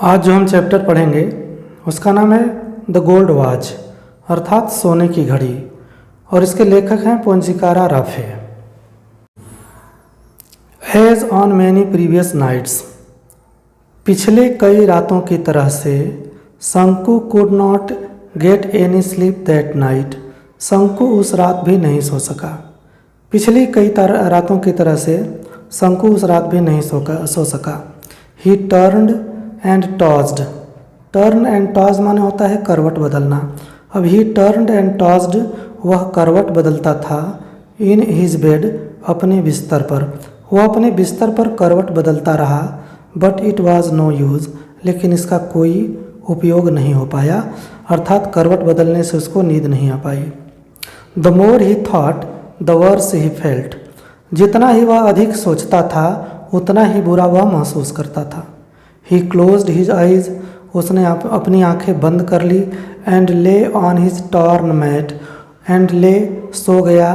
आज जो हम चैप्टर पढ़ेंगे उसका नाम है द गोल्ड वॉच अर्थात सोने की घड़ी और इसके लेखक हैं Ponjikkara Raphy. As on many previous nights, पिछले कई रातों की तरह से Shanku could not get any sleep that night, Shanku उस रात भी नहीं सो सका। पिछली कई रातों की तरह से शंकु उस रात भी नहीं सो सका। ही turned and tossed, turn and toss माने होता है करवट बदलना। अब ही टर्न्ड एंड टॉस्ड, वह करवट बदलता था। इन हिज बेड, अपने बिस्तर पर, वह अपने बिस्तर पर करवट बदलता रहा। But it was no use, लेकिन इसका कोई उपयोग नहीं हो पाया, अर्थात करवट बदलने से उसको नींद नहीं आ पाई। The more he thought the worse he felt, जितना ही वह अधिक सोचता था उतना ही बुरा वह महसूस करता था। ही क्लोज्ड हिज आइज, उसने अपनी आंखें बंद कर ली। And lay on his torn mat, and lay सो गया।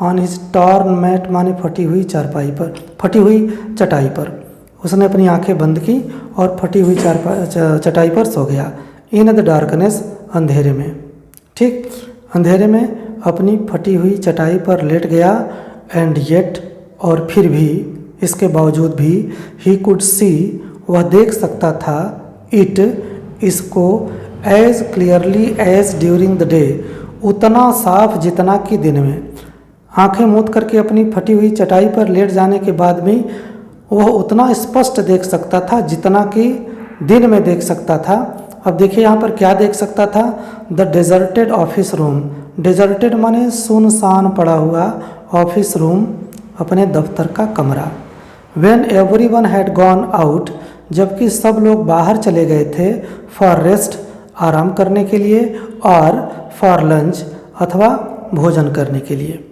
ऑन हिज टॉर्न मैट माने फटी हुई चारपाई पर, फटी हुई चटाई पर उसने अपनी आंखें बंद की और फटी हुई चटाई पर सो गया। इन द डार्कनेस, अंधेरे में, ठीक अंधेरे में अपनी फटी हुई चटाई पर लेट गया। एंड येट, और फिर भी, इसके बावजूद भी, ही कुड सी, वह देख सकता था, इट, इसको, as clearly as during the day, उतना साफ जितना कि दिन में। आंखें मूंद करके अपनी फटी हुई चटाई पर लेट जाने के बाद भी वह उतना स्पष्ट देख सकता था जितना कि दिन में देख सकता था। अब देखिए यहाँ पर क्या देख सकता था, the deserted office room, deserted माने सुनसान पड़ा हुआ, ऑफिस रूम अपने दफ्तर का कमरा। When everyone had gone out, जबकि सब लोग बाहर चले गए थे, फॉर रेस्ट, आराम करने के लिए, और फॉर लंच, अथवा भोजन करने के लिए।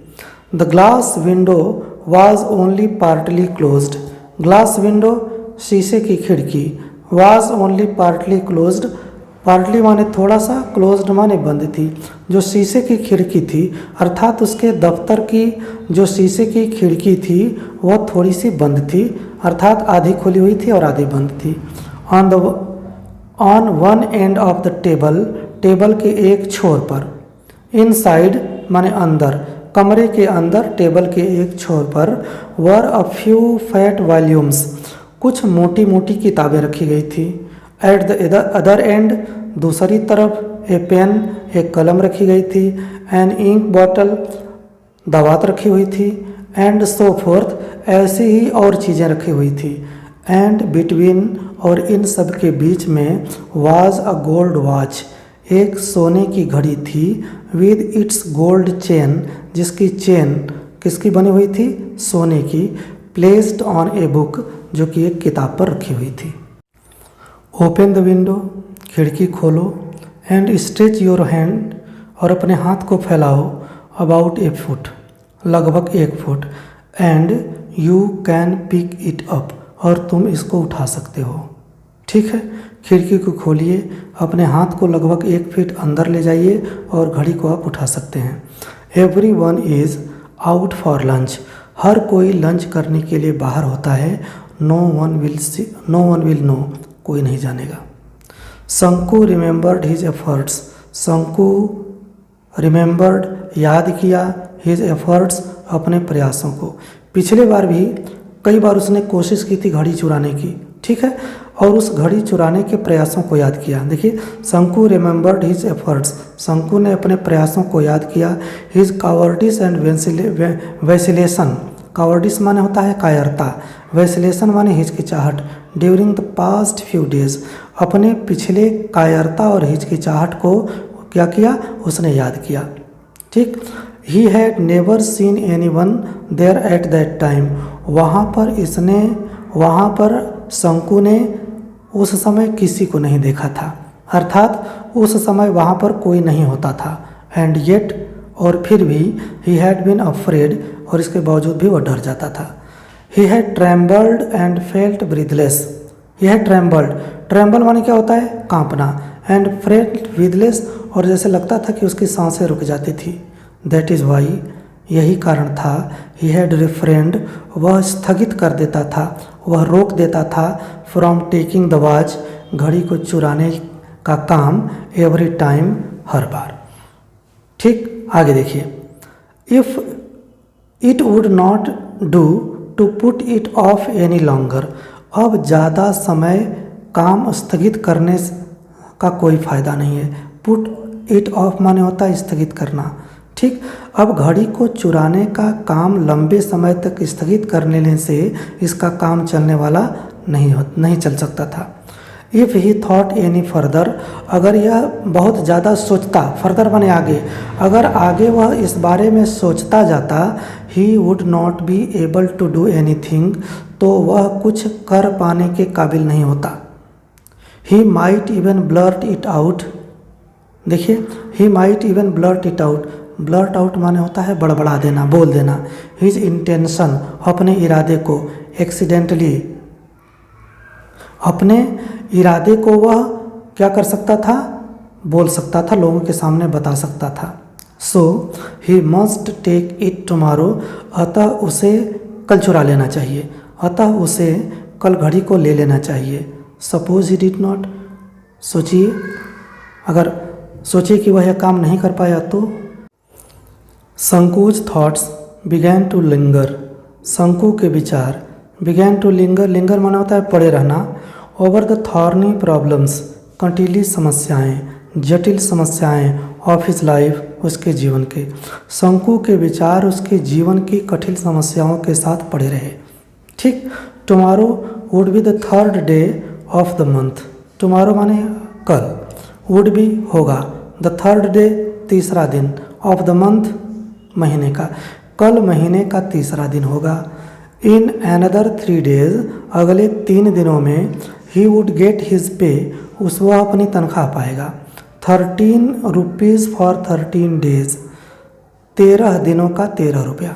The glass window was only partly closed, glass window शीशे की खिड़की, was only partly closed, partly माने थोड़ा सा, क्लोज्ड माने बंद थी। जो शीशे की खिड़की थी अर्थात उसके दफ्तर की जो शीशे की खिड़की थी वह थोड़ी सी बंद थी, अर्थात आधी खुली हुई थी और आधी बंद थी। On one end of the table, table के एक छोर पर, इनसाइड माने अंदर, कमरे के अंदर टेबल के एक छोर पर, वर अ फ्यू फैट वॉल्यूम्स, कुछ मोटी मोटी किताबें रखी गई थी। एट द अदर एंड, दूसरी तरफ, ए पेन, एक कलम रखी गई थी। एन इंक बॉटल, दवात रखी हुई थी। एंड सो फोर्थ, ऐसी ही और चीज़ें रखी हुई थी। एंड बिटवीन, और इन सब के बीच में, वाज अ गोल्ड वॉच, एक सोने की घड़ी थी। विद इट्स गोल्ड चेन, जिसकी चेन किसकी बनी हुई थी, सोने की। प्लेस्ड ऑन ए बुक, जो कि एक किताब पर रखी हुई थी। ओपन द विंडो, खिड़की खोलो। एंड स्ट्रेच योर हैंड, और अपने हाथ को फैलाओ। अबाउट ए फुट, लगभग 1 foot. And you can pick it up, और तुम इसको उठा सकते हो। ठीक है, खिड़की को खोलिए, अपने हाथ को लगभग 1 फीट अंदर ले जाइए और घड़ी को आप उठा सकते हैं। Everyone is out for lunch, हर कोई लंच करने के लिए बाहर होता है। नो वन विल नो, कोई नहीं जानेगा। शंकु रिमेंबर्ड हिज एफर्ट्स, शंकु रिमेंबर्ड, याद किया, हिज एफर्ट्स, अपने प्रयासों को। पिछले बार भी कई बार उसने कोशिश की थी घड़ी चुराने की, ठीक है, और उस घड़ी चुराने के प्रयासों को याद किया। देखिए, शंकु रिमेंबर्ड हिज एफर्ट्स, शंकु ने अपने प्रयासों को याद किया। हिज कावर्डिस एंड वैसिलेशन, कावर्डिस माने होता है कायरता, वैसिलेशन माने हिचकिचाहट। During the past few days, अपने पिछले कायरता और हिचकिचाहट को क्या किया, उसने याद किया। ठीक, he had never seen anyone there at that time, वहाँ पर शंकु ने उस समय किसी को नहीं देखा था, अर्थात उस समय वहाँ पर कोई नहीं होता था। एंड येट, और फिर भी, ही हैड बीन अफ्रेड, और इसके बावजूद भी वह डर जाता था। He had trembled and felt breathless, he had trembled, tremble माने क्या होता है, कांपना। एंड फेल्ट ब्रीथलेस, और जैसे लगता था कि उसकी सांसें रुक जाती थी। दैट इज़ वाई, यही कारण था। ही हैड रिफ्रेंड, वह स्थगित कर देता था, वह रोक देता था। फ्रॉम टेकिंग द वॉच, घड़ी को चुराने का काम एवरी टाइम, हर बार। ठीक, आगे देखिए, if it would not do to put it off any longer, अब ज़्यादा समय काम स्थगित करने का कोई फ़ायदा नहीं है। पुट इट ऑफ माने होता है स्थगित करना। ठीक, अब घड़ी को चुराने का काम लंबे समय तक स्थगित करने से इसका काम चलने वाला नहीं चल सकता था। If he thought any further, अगर यह बहुत ज़्यादा सोचता, फर्दर माने आगे, अगर आगे वह इस बारे में सोचता जाता, he would not be able to do anything, तो वह कुछ कर पाने के काबिल नहीं होता। He might even blurt it out, देखिए, he might even blurt it out, blurt out माने होता है बड़बड़ा देना, बोल देना। हिज इंटेंशन, अपने इरादे को, एक्सीडेंटली, अपने इरादे को वह क्या कर सकता था, बोल सकता था, लोगों के सामने बता सकता था। So he must take it tomorrow, अतः उसे कल चुरा लेना चाहिए, अतः उसे कल घड़ी को ले लेना चाहिए। सपोज ही डिड नॉट, सोचिए, अगर सोचिए कि वह यह काम नहीं कर पाया तो। शंकुज थॉट्स बिगैन टू लिंगर, शंकु के विचार, बिगैन टू लिंगर, लिंगर माना होता है पड़े रहना, ओवर द थॉर्नी प्रॉब्लम्स, कंटीली समस्याएं, जटिल समस्याएं, ऑफ हिज लाइफ, उसके जीवन के। शंकु के विचार उसके जीवन की कठिन समस्याओं के साथ पड़े रहे। ठीक, tomorrow would be the third day of the month, tomorrow माने कल, वुड बी होगा, द थर्ड डे तीसरा दिन, ऑफ द मंथ महीने का, कल महीने का तीसरा दिन होगा। इन अनदर 3 days, अगले 3 दिनों में, he would get his pay, वह अपनी तनख्वाह पाएगा। 13 रुपीज़ फॉर 13 days, 13 दिनों का 13 रुपया।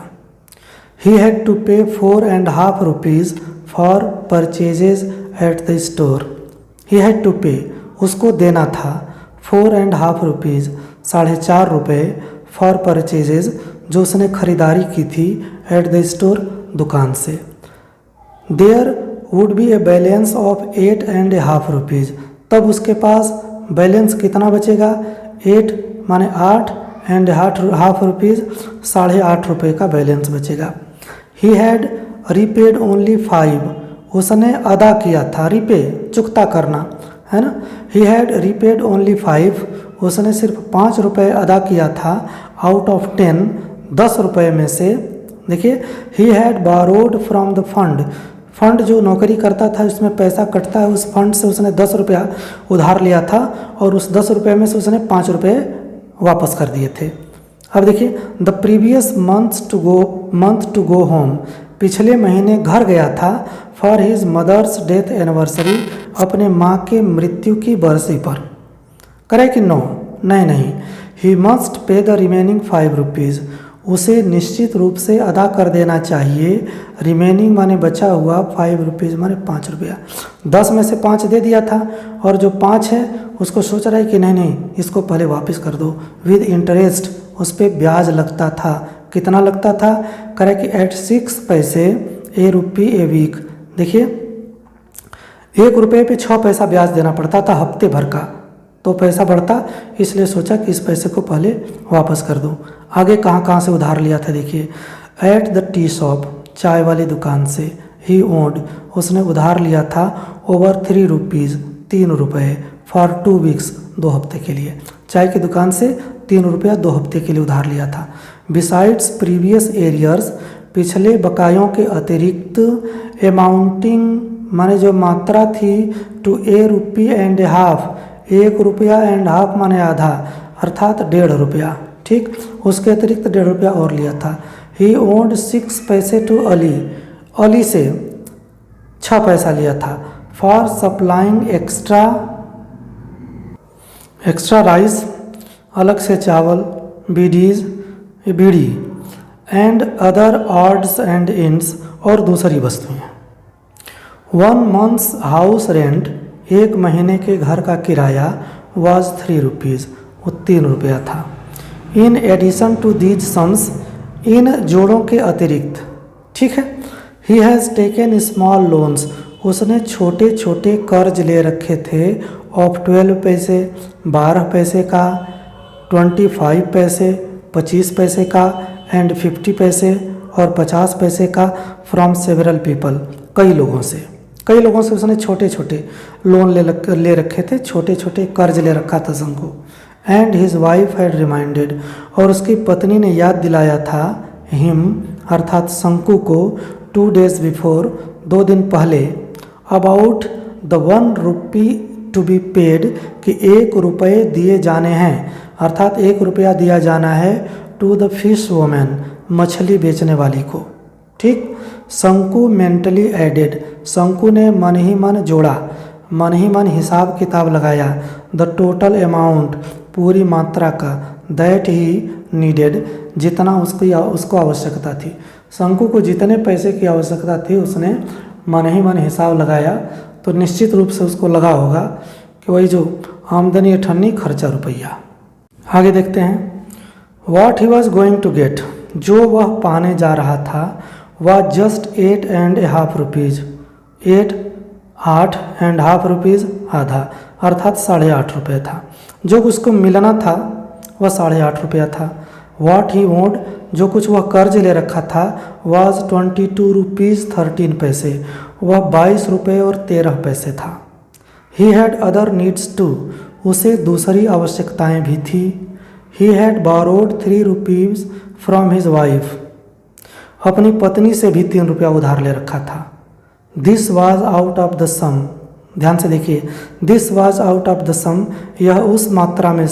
ही had to pay 4.5 rupees for purchases at the store, he had to pay, उसको देना था 4.5 rupees, 4.5 रुपये, फॉर परचेजेज, जो उसने खरीदारी की थी, एट द स्टोर, दुकान से। There would be a balance of 8.5 rupees, तब उसके पास बैलेंस कितना बचेगा, 8 माने 8.5 rupees, 8.5 रुपये का बैलेंस बचेगा। ही हैड रीपेड ओनली 5, उसने अदा किया था, रीपे चुकता करना है ना, ही हैड रीपेड ओनली 5, उसने सिर्फ 5 रुपये अदा किया था, आउट ऑफ 10, 10 रुपये में से। देखिए, he had borrowed from the fund, fund जो नौकरी करता था उसमें पैसा कटता है, उस फंड से उसने 10 रुपया उधार लिया था और उस 10 रुपये में से उसने 5 रुपये वापस कर दिए थे। अब देखिए, the previous month to go home, पिछले महीने घर गया था, for his mother's death anniversary, अपने माँ के मृत्यु की बरसी पर। करे कि नो, नहीं, he must pay the remaining 5 rupees, उसे निश्चित रूप से अदा कर देना चाहिए। रिमेनिंग माने बचा हुआ, 5 rupees माने 5 रुपया, 10 में से 5 दे दिया था और जो 5 है उसको सोच रहा है कि नहीं इसको पहले वापस कर दो, विद इंटरेस्ट, उस पर ब्याज लगता था। कितना लगता था, करे कि एट 6 पैसे ए रुपी ए वीक। देखिए, 1 रुपये पे 6 पैसा ब्याज देना पड़ता था हफ्ते भर का, तो पैसा बढ़ता, इसलिए सोचा कि इस पैसे को पहले वापस कर दूं। आगे कहाँ से उधार लिया था, देखिए, एट द टी शॉप, चाय वाली दुकान से। ही ओन्ड, उसने उधार लिया था, ओवर 3 rupees, 3 रुपये, फॉर 2 weeks, 2 हफ्ते के लिए। चाय की दुकान से 3 रुपया 2 हफ्ते के लिए उधार लिया था। बिसाइड्स प्रीवियस एरियर्स, पिछले बकायों के अतिरिक्त, अमाउंटिंग माने जो मात्रा थी, to a rupee and half, 1 रुपया एंड हाफ माने आधा, अर्थात 1.5 रुपया। ठीक, उसके अतिरिक्त 1.5 रुपया और लिया था। ही ओन्ड 6 पैसे टू अली, अली से 6 पैसा लिया था, फॉर सप्लाइंग एक्स्ट्रा राइस, अलग से चावल, beedi, and other odds and ends, और दूसरी वस्तुएं। 1 month's हाउस रेंट, 1 महीने के घर का किराया, वॉज 3 rupees, वो 3 रुपया था। In addition to these sums, इन जोड़ों के अतिरिक्त। ठीक है, he has taken small loans, उसने छोटे छोटे कर्ज ले रखे थे ऑफ 12 पैसे, 12 पैसे का, 25 पैसे, 25 पैसे का एंड 50 पैसे और 50 पैसे का फ्रॉम सेवरल पीपल, कई लोगों से उसने छोटे छोटे लोन ले रखे थे, छोटे छोटे कर्ज ले रखा था शंकु। And his wife had reminded, और उसकी पत्नी ने याद दिलाया था हिम अर्थात शंकु को 2 days बिफोर, 2 दिन पहले, about the 1 rupee to be paid, कि 1 रुपये दिए जाने हैं, अर्थात 1 रुपया दिया जाना है टू द फिश वोमैन, मछली बेचने वाली को। ठीक। शंकु मेंटली एडेड, शंकु ने मन ही मन जोड़ा, मन ही मन हिसाब किताब लगाया, द टोटल अमाउंट, पूरी मात्रा का, दैट ही नीडेड, जितना उसको आवश्यकता थी। शंकु को जितने पैसे की आवश्यकता थी उसने मन ही मन हिसाब लगाया, तो निश्चित रूप से उसको लगा होगा कि वही जो आमदनी अठन्नी, खर्चा रुपया। आगे देखते हैं। What he was going to get, जो वह पाने जा रहा था, वह जस्ट 8.5 rupees, 8.5 rupees, आधा, अर्थात 8.5 रुपये था। जो उसको मिलना था वह 8.5 रुपया था। वॉट ही वोड, जो कुछ वह कर्ज ले रखा था, वॉज 22 rupees 13 पैसे, वह 22 रुपये और 13 पैसे था। He had other needs too, उसे दूसरी आवश्यकताएं भी थी। He had borrowed 3 rupees from his wife, अपनी पत्नी से भी 3 रुपया उधार ले रखा था। This was out of the sum, ध्यान से देखिए, this was out of the sum, यह उस मात्रा में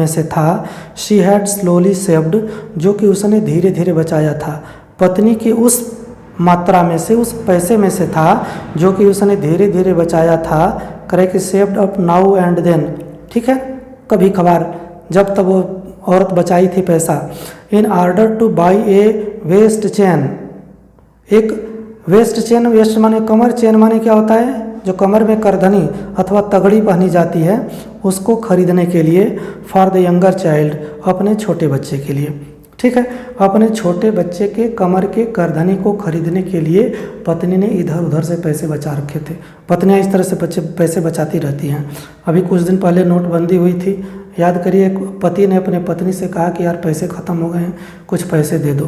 से था। शी हैड स्लोली सेव्ड, जो कि उसने धीरे धीरे बचाया था। पत्नी की उस मात्रा में से, उस पैसे में से था जो कि उसने धीरे धीरे बचाया था। Correct, saved up now and then, ठीक है, कभी कभार, जब तब वो औरत बचाई थी पैसा। In order to buy a waist chain, एक वेस्ट चेन, वेस्ट माने कमर, चेन माने क्या होता है, जो कमर में करधनी अथवा तगड़ी पहनी जाती है, उसको खरीदने के लिए। फॉर द यंगर चाइल्ड, अपने छोटे बच्चे के लिए। ठीक है, अपने छोटे बच्चे के कमर के करधनी को खरीदने के लिए पत्नी ने इधर उधर से पैसे बचा रखे थे। पत्नियां इस तरह से पैसे बचाती रहती हैं। अभी कुछ दिन पहले नोटबंदी हुई थी, याद करिए, पति ने अपने पत्नी से कहा कि यार पैसे ख़त्म हो गए हैं, कुछ पैसे दे दो।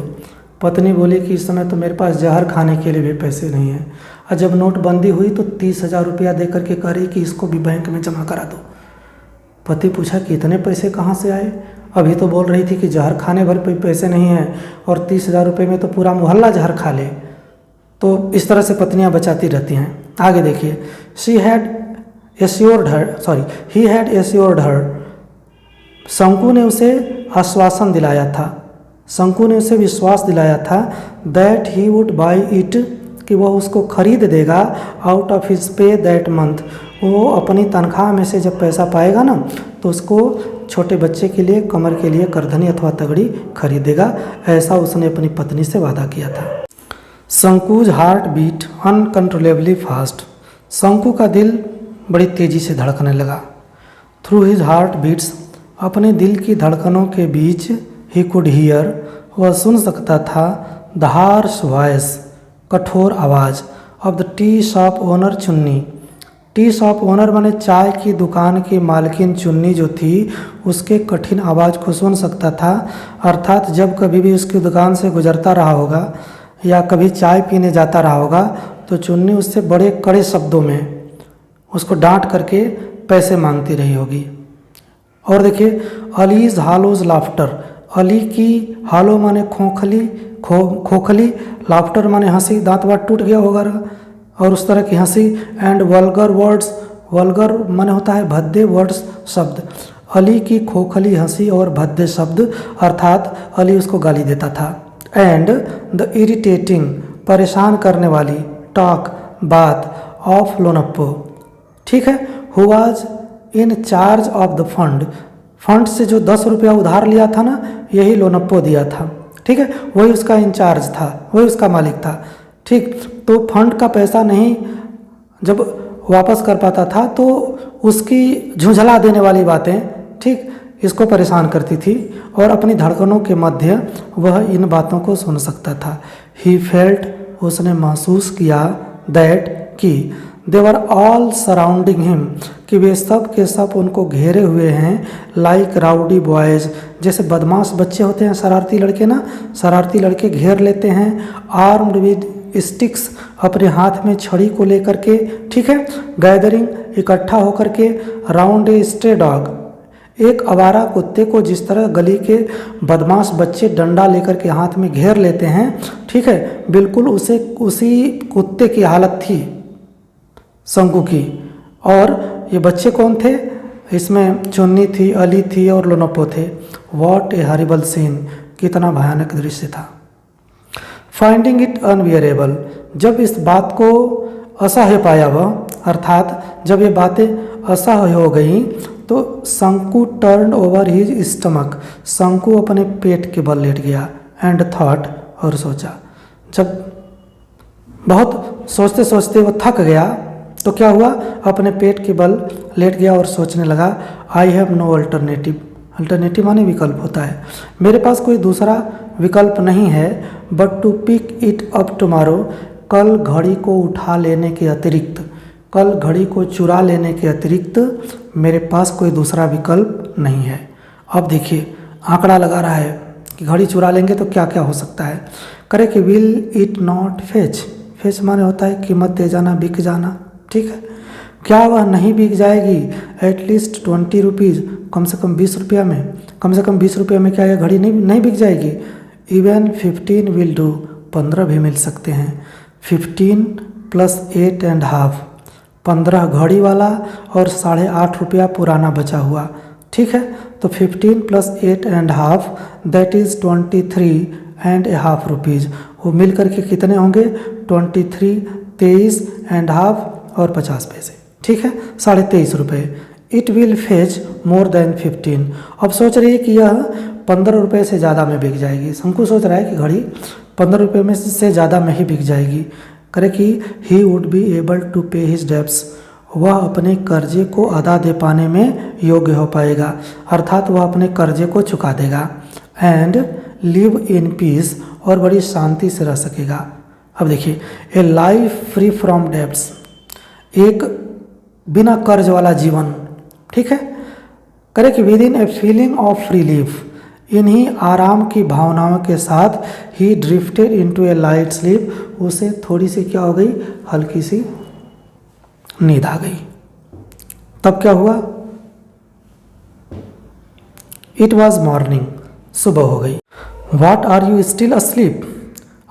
पत्नी बोली कि इस समय तो मेरे पास जहर खाने के लिए भी पैसे नहीं हैं। और जब नोटबंदी हुई तो 30,000 रुपया दे करके कह रही कि इसको भी बैंक में जमा करा दो। पति पूछा कि इतने पैसे कहाँ से आए, अभी तो बोल रही थी कि जहर खाने भर पैसे नहीं हैं, और 30,000 रुपये में तो पूरा मोहल्ला जहर खा ले। तो इस तरह से पत्नियां बचाती रहती हैं। आगे देखिए, ही हैड एश्योर्ड हर, शंकु ने उसे आश्वासन दिलाया था, शंकु ने उसे विश्वास दिलाया था, that he would buy it, कि वह उसको खरीद देगा, out of his pay that month, वो अपनी तनख्वाह में से जब पैसा पाएगा ना तो उसको छोटे बच्चे के लिए, कमर के लिए करधनी अथवा तगड़ी खरीदेगा। ऐसा उसने अपनी पत्नी से वादा किया था। शंकुज हार्ट बीट अनकंट्रोलेबली फास्ट, शंकु का दिल बड़ी तेज़ी से धड़कने लगा। थ्रू हिज हार्ट बीट्स, अपने दिल की धड़कनों के बीच, ही कुड हियर, वह सुन सकता था, द हार्श वॉइस, कठोर आवाज़, of the tea shop owner चुन्नी। टी शॉप ओनर माने चाय की दुकान की मालकिन चुन्नी जो थी, उसके कठिन आवाज़ को सुन सकता था। अर्थात जब कभी भी उसकी दुकान से गुजरता रहा होगा या कभी चाय पीने जाता रहा होगा तो चुन्नी उससे बड़े कड़े शब्दों में उसको डांट करके पैसे मांगती रही होगी। और देखिए, अलीज हालोज लाफ्टर, अली की हालो माने खोखली, खोखली, लाफ्टर माने हंसी, दांत वाट टूट गया होगा और उस तरह की हंसी। एंड वल्गर वर्ड्स, वल्गर माने होता है भद्दे वर्ड्स, शब्द। अली की खोखली हंसी और भद्दे शब्द, अर्थात अली उसको गाली देता था। एंड द इरिटेटिंग, परेशान करने वाली, टॉक, बात, ऑफ लोनप्पो, ठीक है, who was in charge of the fund, fund से जो 10 रुपया उधार लिया था ना, यही लोनप्पो दिया था। ठीक है, वही उसका इंचार्ज था, वही उसका मालिक था। ठीक, तो फंड का पैसा नहीं जब वापस कर पाता था तो उसकी झुंझला देने वाली बातें, ठीक, इसको परेशान करती थी और अपनी धड़कनों के मध्य वह इन बातों को सुन सकता था। ही फेल्ट, उसने महसूस किया, दैट, कि दे वर ऑल सराउंडिंग हिम, कि वे सब के सब उनको घेरे हुए हैं, लाइक राउडी बॉयज़, जैसे बदमाश बच्चे होते हैं, शरारती लड़के ना, शरारती लड़के घेर लेते हैं, आर्म्ड विद स्टिक्स, अपने हाथ में छड़ी को लेकर के, ठीक है, गैदरिंग, इकट्ठा होकर के, राउंड ए स्ट्रे डॉग, एक आवारा कुत्ते को जिस तरह गली के बदमाश बच्चे डंडा लेकर के हाथ में घेर लेते हैं, ठीक है, बिल्कुल उसी कुत्ते की हालत थी शंकु की। और ये बच्चे कौन थे? इसमें चुन्नी थी, अली थी और लोनप्पो थे। वॉट ए हॉरिबल सीन, कितना भयानक दृश्य था। फाइंडिंग इट अनबियरेबल, जब इस बात को असह्य पाया वह, अर्थात जब ये बातें असह्य हो गई, तो शंकु टर्न ओवर हिज स्टमक, शंकु अपने पेट के बल लेट गया, एंड थॉट, और सोचा। जब बहुत सोचते सोचते वो थक गया तो क्या हुआ, अपने पेट के बल लेट गया और सोचने लगा, I have no alternative, alternative माने विकल्प होता है, मेरे पास कोई दूसरा विकल्प नहीं है, but to pick it up tomorrow, कल घड़ी को उठा लेने के अतिरिक्त, कल घड़ी को चुरा लेने के अतिरिक्त मेरे पास कोई दूसरा विकल्प नहीं है। अब देखिए आंकड़ा लगा रहा है कि घड़ी चुरा लेंगे तो क्या क्या हो सकता है। करे कि will it not fetch, fetch माने होता है कीमत दे जाना, बिक जाना, ठीक है, क्या वह नहीं बिक जाएगी, एटलीस्ट 20 रुपीज़, कम से कम 20 रुपया में, कम से कम 20 रुपये में क्या यह घड़ी नहीं बिक जाएगी। इवन 15 विल डू, 15 भी मिल सकते हैं। 15 + 8.5, 15 घड़ी वाला और 8.5 रुपया पुराना बचा हुआ, ठीक है, तो 15 + 8.5 दैट इज़ 23.5 रुपीज़, वो मिल करके कितने होंगे, 23, 23.5 और 50 पैसे, ठीक है, 23.5 रुपये। It will fetch more than 15, अब सोच रही है कि यह 15 रुपये से ज़्यादा में बिक जाएगी, शंकु सोच रहा है कि घड़ी 15 रुपये में से ज़्यादा में ही बिक जाएगी। करे कि he would be able to pay his debts, वह अपने कर्जे को अदा दे पाने में योग्य हो पाएगा, अर्थात वह अपने कर्जे को चुका देगा, एंड लिव इन पीस, और बड़ी शांति से रह सकेगा। अब देखिए, ए लाइफ फ्री फ्रॉम डेब्ट्स, एक बिना कर्ज वाला जीवन, ठीक है, करे कि with in a feeling of relief, इन्हीं आराम की भावनाओं के साथ ही ड्रिफ्टेड इनटू ए लाइट स्लीप, उसे थोड़ी सी क्या हो गई, हल्की सी नींद आ गई। तब क्या हुआ, इट वॉज मॉर्निंग, सुबह हो गई। What are you still asleep,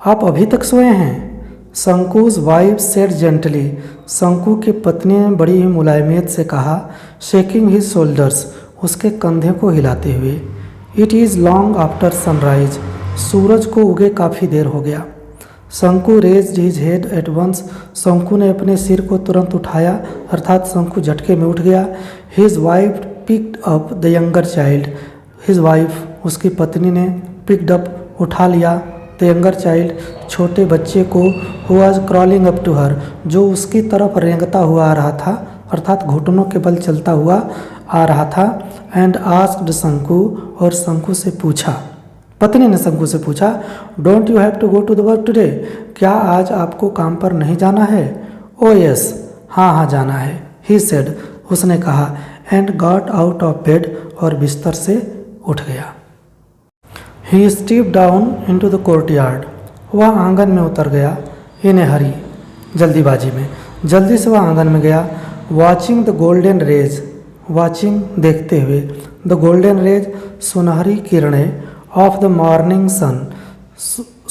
आप अभी तक सोए हैं। शंकुज वाइफ सेड जेंटली, शंकु की पत्नी ने बड़ी ही मुलायमियत से कहा, शेकिंग हिज शोल्डर्स, उसके कंधे को हिलाते हुए। It is long after sunrise, सूरज को उगे काफ़ी देर हो गया। Shanku raised his head at once, शंकु ने अपने सिर को तुरंत उठाया, अर्थात शंकु झटके में उठ गया। His wife picked up the younger child, his wife, उसकी पत्नी ने पिक्ड अप, उठा लिया, द यंगर चाइल्ड, छोटे बच्चे को, who was crawling up to her, जो उसकी तरफ रेंगता हुआ आ रहा था, अर्थात घुटनों के बल चलता हुआ आ रहा था। एंड आस्क्ड शंकु, और शंकु से पूछा, पत्नी ने शंकु से पूछा, don't you have to go to the work today, क्या आज आपको काम पर नहीं जाना है। ओ यस, हाँ हाँ जाना है, ही सेड, उसने कहा, and got out of bed, और बिस्तर से उठ गया। He stepped down into the courtyard, वह आंगन में उतर गया, इन ए हरी, जल्दीबाजी में, जल्दी से वह आंगन में गया। Watching the golden rays, watching देखते हुए, द गोल्डन रेज, सुनहरी किरणें, ऑफ द मॉर्निंग सन,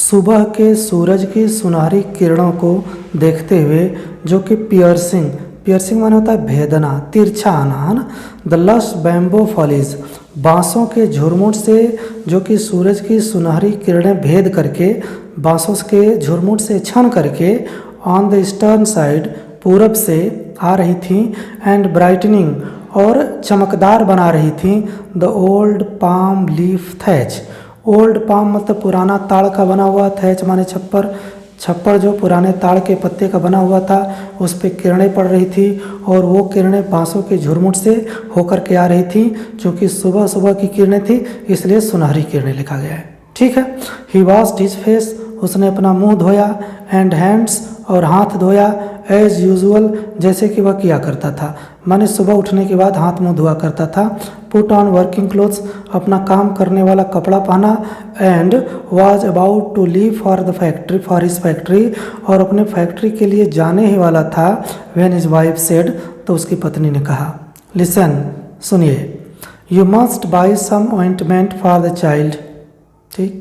सुबह के सूरज की सुनहरी किरणों को देखते हुए, जो कि पियर्सिंग, पियर्सिंग माने होता है भेदना, तिरछा आना, है ना। द लश बैम्बो फॉलीज, बांसों के झुरमुट से, जो कि सूरज की सुनहरी किरणें भेद करके, बांसों के झुरमुट से छन करके, ऑन द ईस्टर्न साइड, पूरब से आ रही थी, एंड ब्राइटनिंग, और चमकदार बना रही थी, the old palm leaf thatch, old palm मतलब पुराना ताड़ का बना हुआ, थैच माने छप्पर, छप्पर जो पुराने ताड़ के पत्ते का बना हुआ था, उस पर किरणें पड़ रही थी, और वो किरणें बांसों के झुरमुट से होकर के आ रही थी, क्योंकि सुबह सुबह की किरणें थी, इसलिए सुनहरी किरणें लिखा गया है, ठीक है। ही वॉश्ड हिज फेस, उसने अपना मुंह धोया, एंड हैंड्स, और हाथ धोया एज यूजुअल, जैसे कि वह किया करता था। माने सुबह उठने के बाद हाथ मुंह धोआ करता था। पुट ऑन वर्किंग क्लोथ्स, अपना काम करने वाला कपड़ा पहना। And was about to leave for the factory, for his factory, और अपने फैक्ट्री के लिए जाने ही वाला था। व्हेन हिज वाइफ सेड, तो उसकी पत्नी ने कहा, लिसन, सुनिए, you must buy some ointment for the child. ठीक,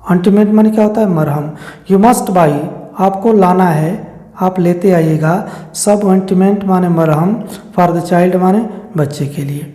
ऑइंटमेंट माने क्या होता है? मरहम। यू मस्ट बाई, आपको लाना है, आप लेते आइएगा। सब ऑइंटमेंट माने मरहम, फॉर द चाइल्ड माने बच्चे के लिए।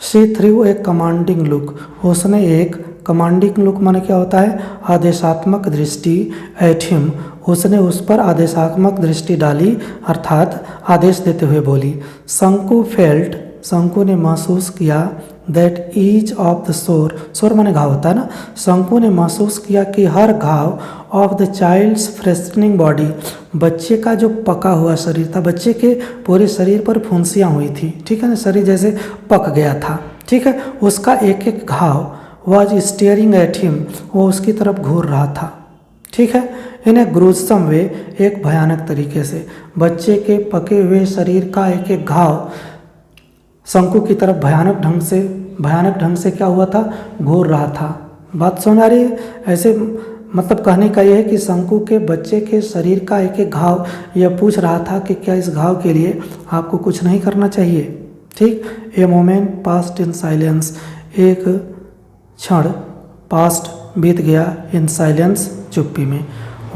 She through a commanding look, उसने एक कमांडिंग लुक माने क्या होता है? आदेशात्मक दृष्टि। एट हिम, उसने उस पर आदेशात्मक दृष्टि डाली, अर्थात आदेश देते हुए बोली। शंकु फेल्ट, शंकु ने महसूस किया, दैट ईच ऑफ द सोर, सोर माने घाव होता है ना। शंकु ने महसूस किया कि हर घाव of the child's festering body, बच्चे का जो पका हुआ शरीर था, बच्चे के पूरे शरीर पर फुंसियाँ हुई थी, ठीक है ना, शरीर जैसे पक गया था, ठीक है, उसका एक एक घाव वॉज स्टेयरिंग एट हिम, वो उसकी तरफ घूर रहा था, ठीक है, इन ए ग्रूसम वे, एक भयानक तरीके से। बच्चे के पके हुए शरीर का एक एक घाव शंकु की तरफ भयानक ढंग से क्या हुआ था? घूर रहा था। बात समझ आ रही है? ऐसे मतलब कहने का यह है कि शंकु के बच्चे के शरीर का एक एक घाव यह पूछ रहा था कि क्या इस घाव के लिए आपको कुछ नहीं करना चाहिए। ठीक, a moment past in silence, एक क्षण पास्ट बीत गया इन साइलेंस, चुप्पी में।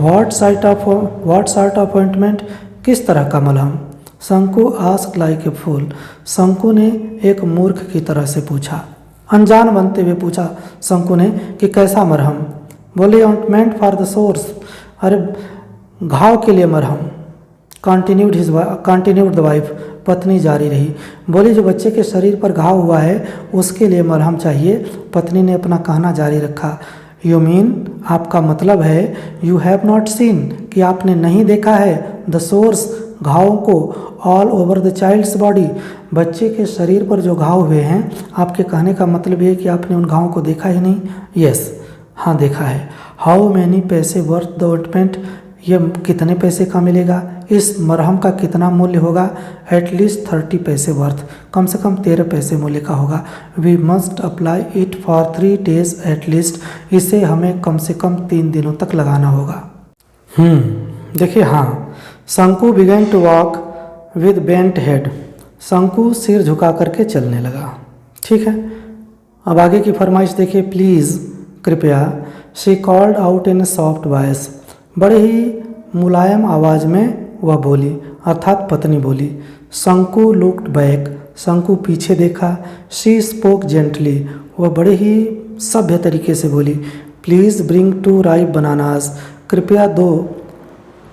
व्हाट सॉर्ट ऑफ ऑइंटमेंट, किस तरह का मलहम? शंकु आस्क लाइक ए फूल, शंकु ने एक मूर्ख की तरह से पूछा, अनजान बनते हुए पूछा शंकु ने कि कैसा मरहम? बोले ऑइंटमेंट फॉर द सोर्स, अरे घाव के लिए मरहम। कंटिन्यूड द वाइफ, पत्नी जारी रही, बोली जो बच्चे के शरीर पर घाव हुआ है उसके लिए मरहम चाहिए। पत्नी ने अपना कहना जारी रखा, यू मीन, आपका मतलब है, यू हैव नॉट सीन, कि आपने नहीं देखा है, द सोर्स, घावों को, all over the child's body, बच्चे के शरीर पर जो घाव हुए हैं। आपके कहने का मतलब ये है कि आपने उन घावों को देखा ही नहीं? यस, हाँ देखा है। हाउ मैनी पैसे वर्थ द ऑइंटमेंट, ये कितने पैसे का मिलेगा? इस मरहम का कितना मूल्य होगा? एटलीस्ट 30 पैसे वर्थ, कम से कम 13 पैसे मूल्य का होगा। We must apply it for 3 days at least, इसे हमें कम से कम 3 दिनों तक लगाना होगा। देखिए, हाँ, Shanku began to walk with bent head, Shanku सिर झुका करके चलने लगा, ठीक है। अब आगे की फरमाइश देखिए, प्लीज़, कृपया। She called out in soft voice, बड़े ही मुलायम आवाज़ में वह बोली, अर्थात पत्नी बोली। शंकु लुक्ड बैक, शंकु पीछे देखा। शी स्पोक जेंटली, वह बड़े ही सभ्य तरीके से बोली, प्लीज़ ब्रिंग 2 ripe बनानास, कृपया 2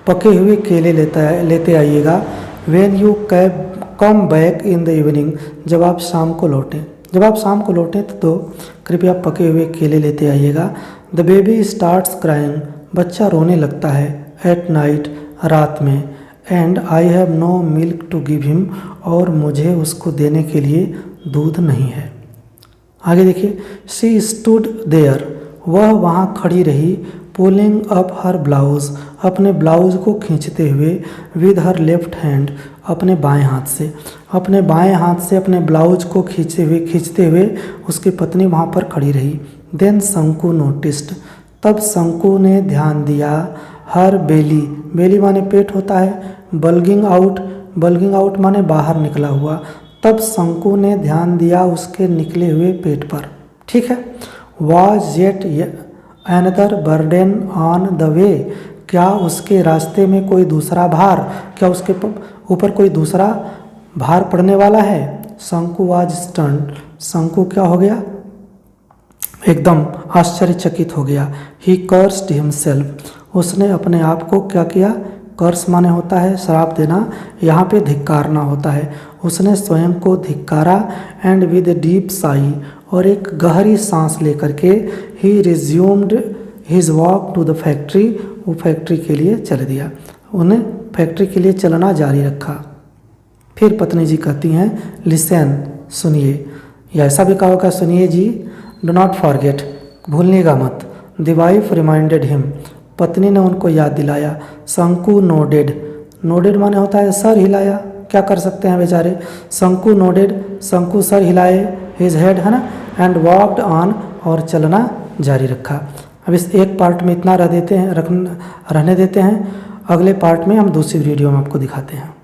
पके हुए केले लेते आइएगा। When you come back in the evening, जब आप शाम को लौटें तो कृपया पके हुए केले लेते आइएगा। द बेबी स्टार्ट्स क्राइंग, बच्चा रोने लगता है। एट नाइट, रात में। And I have no milk to give him, और मुझे उसको देने के लिए दूध नहीं है। आगे देखिए, शी स्टूड देयर, वह वहाँ खड़ी रही। पुलिंग अप हर ब्लाउज, अपने ब्लाउज को खींचते हुए। विद हर लेफ्ट हैंड, अपने बाएं हाथ से अपने ब्लाउज को खींचते हुए उसकी पत्नी वहाँ पर खड़ी रही। देन शंकु नोटिस्ड, तब शंकु ने ध्यान दिया। हर बेली माने पेट होता है। बल्गिंग आउट माने बाहर निकला हुआ। तब शंकु ने ध्यान दिया उसके निकले हुए पेट पर, ठीक है। Was yet another burden on the way, क्या उसके रास्ते में कोई दूसरा भार, क्या उसके ऊपर कोई दूसरा भार पड़ने वाला है? शंकु वॉज स्टन्ड, शंकु क्या हो गया? एकदम आश्चर्यचकित हो गया। ही कर्स्ड हिमसेल्फ, उसने अपने आप को क्या किया? कर्स माने होता है श्राप देना, यहाँ पे धिक्कारना होता है। उसने स्वयं को धिक्कारा। एंड विद डीप साई, और एक गहरी सांस लेकर के he resumed his walk to the factory, वो फैक्ट्री के लिए चल दिया। उन्हें फैक्ट्री के लिए चलना जारी रखा। फिर पत्नी जी कहती हैं, लिसन, सुनिए, या ऐसा भी कहा होगा, सुनिए जी, डो नॉट फॉरगेट, भूलिएगा मत। द वाइफ रिमाइंडेड हिम, पत्नी ने उनको याद दिलाया। शंकु नोडेड, नोडेड माने होता है सर हिलाया, क्या कर सकते हैं बेचारे। शंकु नोडेड, शंकु सर हिलाए, हिज हेड है ना, एंड वॉकड ऑन, और चलना जारी रखा। अब इस एक पार्ट में इतना रहने देते हैं। अगले पार्ट में हम दूसरी वीडियो में आपको दिखाते हैं।